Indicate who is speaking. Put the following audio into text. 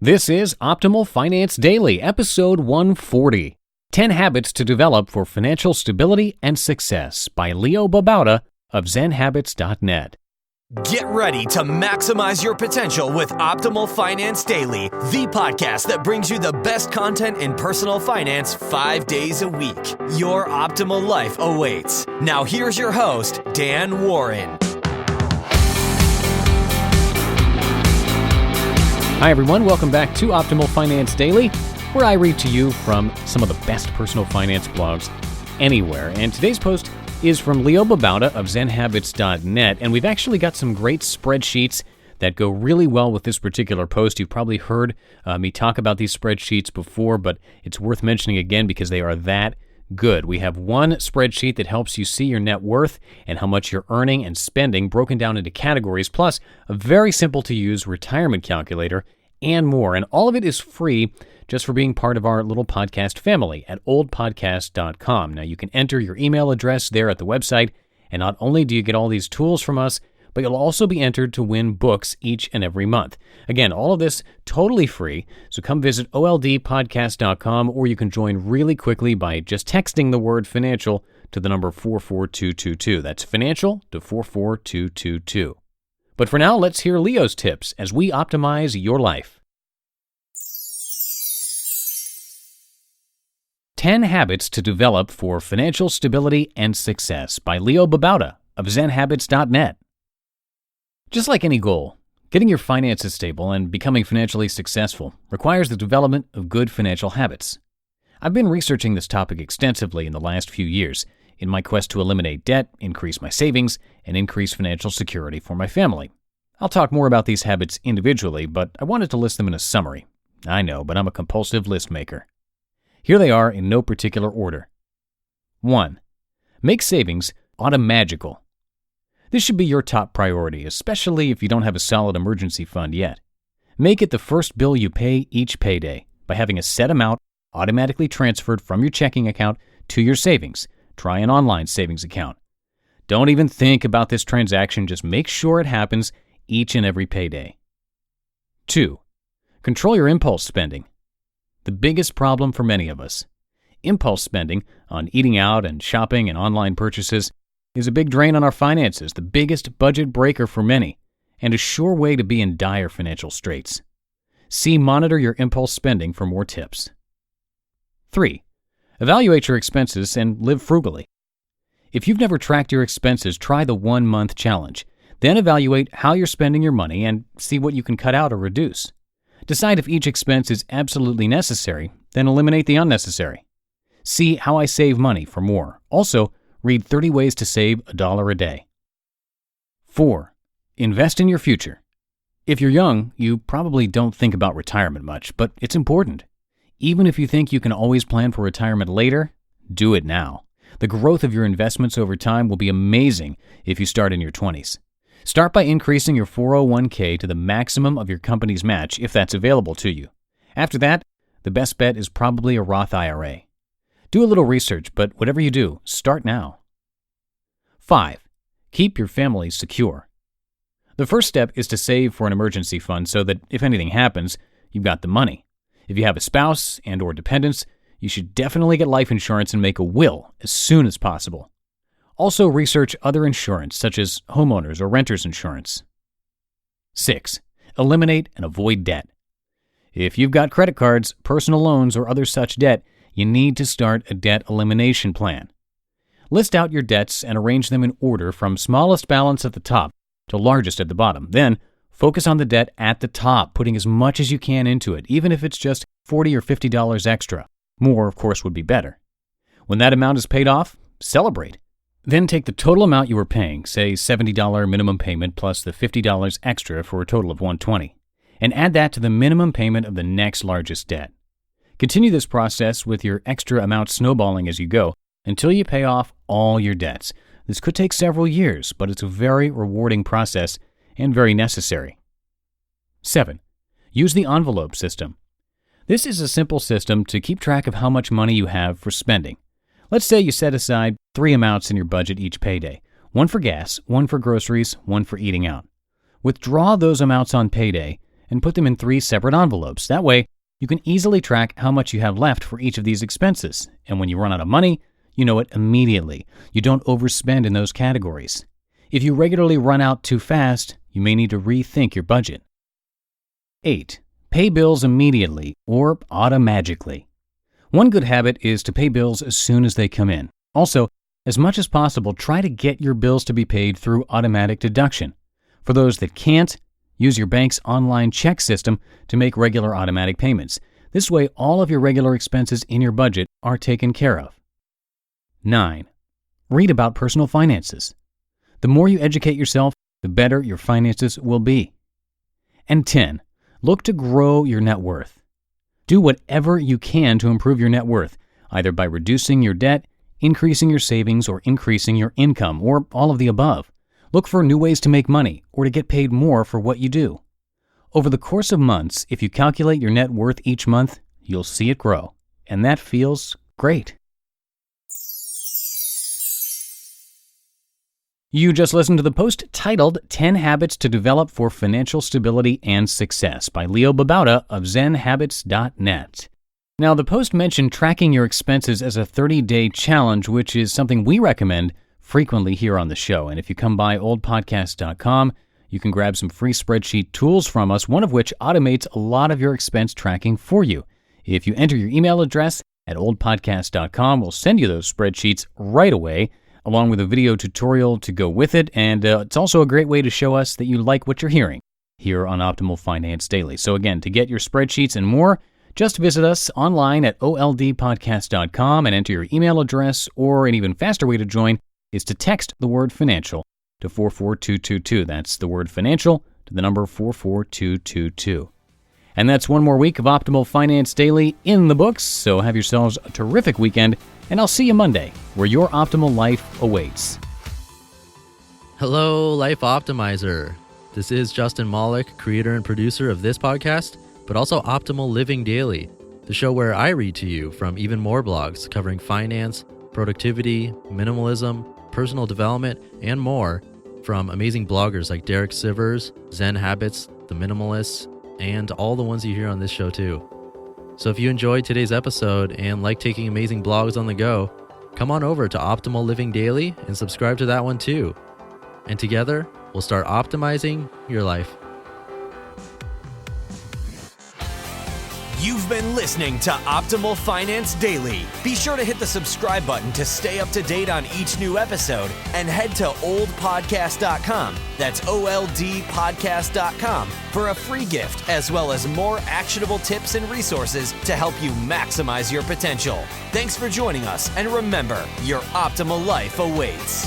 Speaker 1: This is Optimal Finance Daily, episode 140, 10 Habits to Develop for Financial Stability and Success by Babauta of ZenHabits.net.
Speaker 2: Get ready to maximize your potential with Optimal Finance Daily, the podcast that brings you the best content in personal finance 5 days a week. Your optimal life awaits. Now here's your host, Dan Warren.
Speaker 1: Hi everyone, welcome back to Optimal Finance Daily, where I read to you from some of the best personal finance blogs anywhere. And today's post is from Babauta of ZenHabits.net, and we've actually got some great spreadsheets that go really well with this particular post. You've probably heard me talk about these spreadsheets before, but it's worth mentioning again because they are that good. We have one spreadsheet that helps you see your net worth and how much you're earning and spending broken down into categories, plus a very simple to use retirement calculator and more. And all of it is free just for being part of our little podcast family at oldpodcast.com. Now you can enter your email address there at the website, and not only do you get all these tools from us, but you'll also be entered to win books each and every month. Again, all of this totally free, so come visit oldpodcast.com, or you can join really quickly by just texting the word financial to the number 44222. That's financial to 44222. But for now, let's hear Leo's tips as we optimize your life. 10 Habits to Develop for Financial Stability and Success by Babauta of ZenHabits.net. Just like any goal, getting your finances stable and becoming financially successful requires the development of good financial habits. I've been researching this topic extensively in the last few years in my quest to eliminate debt, increase my savings, and increase financial security for my family. I'll talk more about these habits individually, but I wanted to list them in a summary. I know, but I'm a compulsive list maker. Here they are in no particular order. 1. Make savings automagical. This should be your top priority, especially if you don't have a solid emergency fund yet. Make it the first bill you pay each payday by having a set amount automatically transferred from your checking account to your savings. Try an online savings account. Don't even think about this transaction, just make sure it happens each and every payday. 2. Control your impulse spending. The biggest problem for many of us. Impulse spending on eating out and shopping and online purchases is a big drain on our finances, the biggest budget breaker for many, and a sure way to be in dire financial straits. See Monitor Your Impulse Spending for more tips. 3. Evaluate your expenses and live frugally. If you've never tracked your expenses, try the 1-month challenge. Then evaluate how you're spending your money and see what you can cut out or reduce. Decide if each expense is absolutely necessary, then eliminate the unnecessary. See How I Save Money for more. Also, read 30 Ways to Save $1 a Day. 4. Invest in your future. If you're young, you probably don't think about retirement much, but it's important. Even if you think you can always plan for retirement later, do it now. The growth of your investments over time will be amazing if you start in your 20s. Start by increasing your 401k to the maximum of your company's match if that's available to you. After that, the best bet is probably a Roth IRA. Do a little research, but whatever you do, start now. 5. Keep your family secure. The first step is to save for an emergency fund so that if anything happens, you've got the money. If you have a spouse and/or dependents, you should definitely get life insurance and make a will as soon as possible. Also research other insurance such as homeowners or renters insurance. 6. Eliminate and avoid debt. If you've got credit cards, personal loans, or other such debt, you need to start a debt elimination plan. List out your debts and arrange them in order from smallest balance at the top to largest at the bottom. Then, focus on the debt at the top, putting as much as you can into it, even if it's just $40 or $50 extra. More, of course, would be better. When that amount is paid off, celebrate. Then take the total amount you were paying, say $70 minimum payment plus the $50 extra for a total of $120, and add that to the minimum payment of the next largest debt. Continue this process with your extra amount snowballing as you go until you pay off all your debts. This could take several years, but it's a very rewarding process and very necessary. 7. Use the envelope system. This is a simple system to keep track of how much money you have for spending. Let's say you set aside 3 amounts in your budget each payday. One for gas, one for groceries, one for eating out. Withdraw those amounts on payday and put them in 3 separate envelopes. That way, you can easily track how much you have left for each of these expenses. And when you run out of money, you know it immediately. You don't overspend in those categories. If you regularly run out too fast, you may need to rethink your budget. 8. Pay bills immediately or Automagically. One good habit is to pay bills as soon as they come in. Also, as much as possible, try to get your bills to be paid through automatic deduction. For those that can't, use your bank's online check system to make regular automatic payments. This way, all of your regular expenses in your budget are taken care of. 9. Read about personal finances. The more you educate yourself, the better your finances will be. And 10. Look to grow your net worth. Do whatever you can to improve your net worth, either by reducing your debt, increasing your savings, or increasing your income, or all of the above. Look for new ways to make money or to get paid more for what you do. Over the course of months, if you calculate your net worth each month, you'll see it grow, and that feels great. You just listened to the post titled 10 Habits to Develop for Financial Stability and Success by Babauta of ZenHabits.net. Now, the post mentioned tracking your expenses as a 30-day challenge, which is something we recommend frequently here on the show. And if you come by oldpodcast.com, you can grab some free spreadsheet tools from us, one of which automates a lot of your expense tracking for you. If you enter your email address at oldpodcast.com, we'll send you those spreadsheets right away, along with a video tutorial to go with it. And it's also a great way to show us that you like what you're hearing here on Optimal Finance Daily. So again, to get your spreadsheets and more, just visit us online at oldpodcast.com and enter your email address, or an even faster way to join is to text the word financial to 44222. That's the word financial to the number 44222. And that's one more week of Optimal Finance Daily in the books, so have yourselves a terrific weekend, and I'll see you Monday, where your optimal life awaits.
Speaker 3: Hello, Life Optimizer. This is Justin Malik, creator and producer of this podcast, but also Optimal Living Daily, the show where I read to you from even more blogs covering finance, productivity, minimalism, personal development, and more from amazing bloggers like Derek Sivers, Zen Habits, The Minimalists, and all the ones you hear on this show too. So if you enjoyed today's episode and like taking amazing blogs on the go, come on over to Optimal Living Daily and subscribe to that one too. And together, we'll start optimizing your life.
Speaker 2: You've been listening to Optimal Finance Daily. Be sure to hit the subscribe button to stay up to date on each new episode, and head to oldpodcast.com, that's OLDpodcast.com, for a free gift as well as more actionable tips and resources to help you maximize your potential. Thanks for joining us, and remember, your optimal life awaits.